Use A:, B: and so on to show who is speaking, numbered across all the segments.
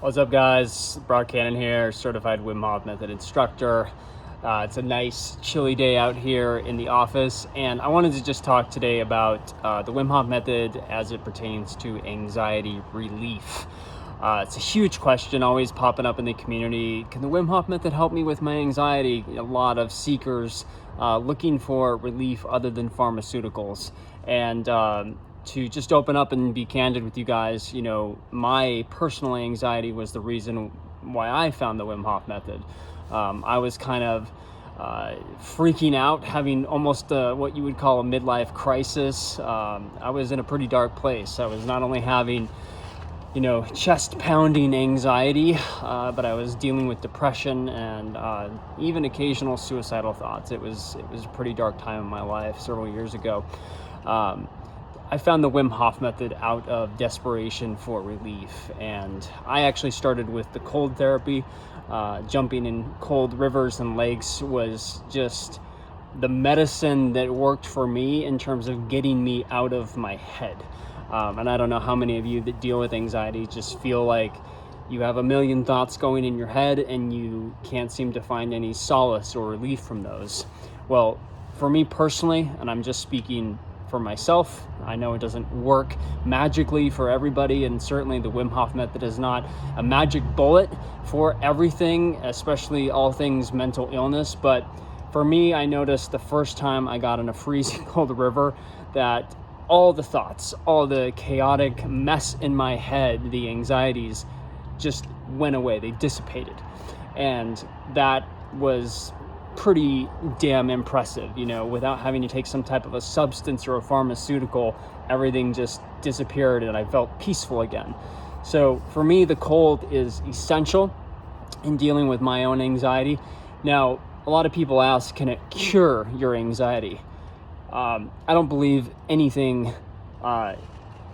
A: What's up, guys? Brock Cannon here, certified Wim Hof Method instructor. It's a nice chilly day out here in the office, and I wanted to just talk today about the Wim Hof Method as it pertains to anxiety relief. It's a huge question always popping up in the community. Can the Wim Hof Method help me with my anxiety? A lot of seekers looking for relief other than pharmaceuticals. And to just open up and be candid with you guys, my personal anxiety was the reason why I found the Wim Hof Method. I was kind of freaking out, having almost what you would call a midlife crisis. I was in a pretty dark place. I was not only having chest pounding anxiety, but I was dealing with depression and even occasional suicidal thoughts. It was a pretty dark time in my life several years ago. I found the Wim Hof Method out of desperation for relief, and I actually started with the cold therapy. Jumping in cold rivers and lakes was just the medicine that worked for me in terms of getting me out of my head. And I don't know how many of you that deal with anxiety just feel like you have a million thoughts going in your head and you can't seem to find any solace or relief from those. Well, for me personally, and I'm just speaking for myself, I know it doesn't work magically for everybody, and certainly the Wim Hof Method is not a magic bullet for everything, especially all things mental illness. But for me, I noticed the first time I got in a freezing cold river that all the thoughts, all the chaotic mess in my head, the anxieties just went away. They dissipated. And that was pretty damn impressive, without having to take some type of a substance or a pharmaceutical. Everything just disappeared and I felt peaceful again. So for me, the cold is essential in dealing with my own anxiety. Now, a lot of people ask, can it cure your anxiety? I don't believe anything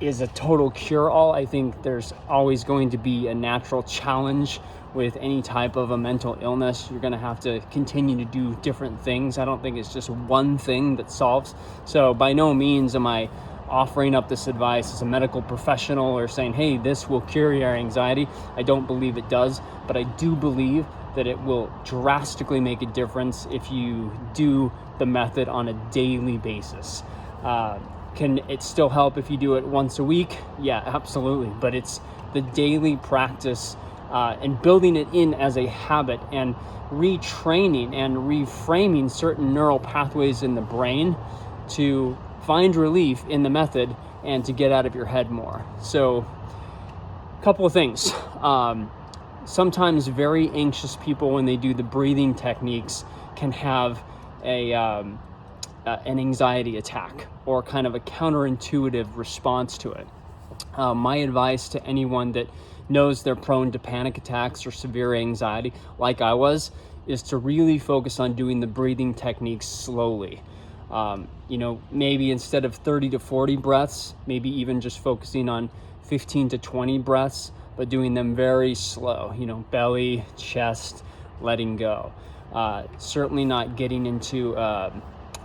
A: is a total cure-all. I think there's always going to be a natural challenge with any type of a mental illness. You're going to have to continue to do different things. I don't think it's just one thing that solves. So by no means am I offering up this advice as a medical professional or saying, hey, this will cure your anxiety. I don't believe it does, but I do believe that it will drastically make a difference if you do the method on a daily basis. Can it still help if you do it once a week? Yeah, absolutely. But it's the daily practice and building it in as a habit and retraining and reframing certain neural pathways in the brain to find relief in the method and to get out of your head more. So a couple of things. Sometimes very anxious people, when they do the breathing techniques, can have an anxiety attack or kind of a counterintuitive response to it. My advice to anyone that knows they're prone to panic attacks or severe anxiety, like I was, is to really focus on doing the breathing techniques slowly. Maybe instead of 30 to 40 breaths, maybe even just focusing on 15 to 20 breaths, but doing them very slow, belly, chest, letting go. Certainly not getting into a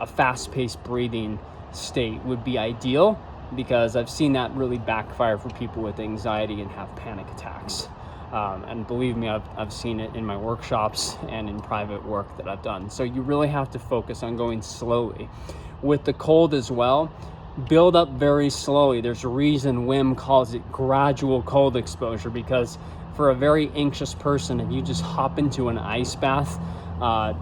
A: fast-paced breathing state would be ideal, because I've seen that really backfire for people with anxiety and have panic attacks. And believe me, I've seen it in my workshops and in private work that I've done. So you really have to focus on going slowly. With the cold as well, build up very slowly. There's a reason Wim calls it gradual cold exposure, because for a very anxious person, if you just hop into an ice bath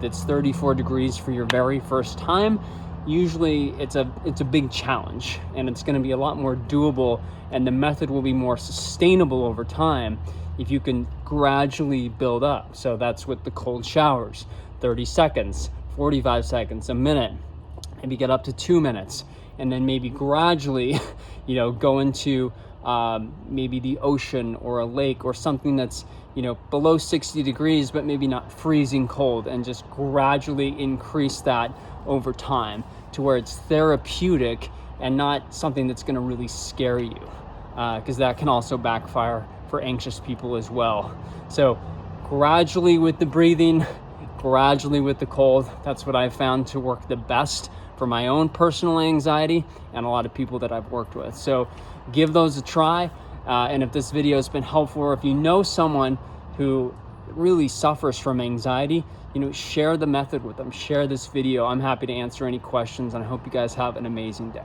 A: that's 34 degrees for your very first time, usually it's a big challenge, and it's going to be a lot more doable, and the method will be more sustainable over time if you can gradually build up. So that's with the cold showers, 30 seconds, 45 seconds, a minute, maybe get up to 2 minutes, and then maybe gradually, go into maybe the ocean or a lake or something that's below 60 degrees, but maybe not freezing cold, and just gradually increase that over time to where it's therapeutic and not something that's going to really scare you, because that can also backfire for anxious people as well. So gradually with the breathing, gradually with the cold, that's what I've found to work the best for my own personal anxiety and a lot of people that I've worked with. So give those a try. And if this video has been helpful, or if you know someone who really suffers from anxiety, share the method with them, share this video. I'm happy to answer any questions, and I hope you guys have an amazing day.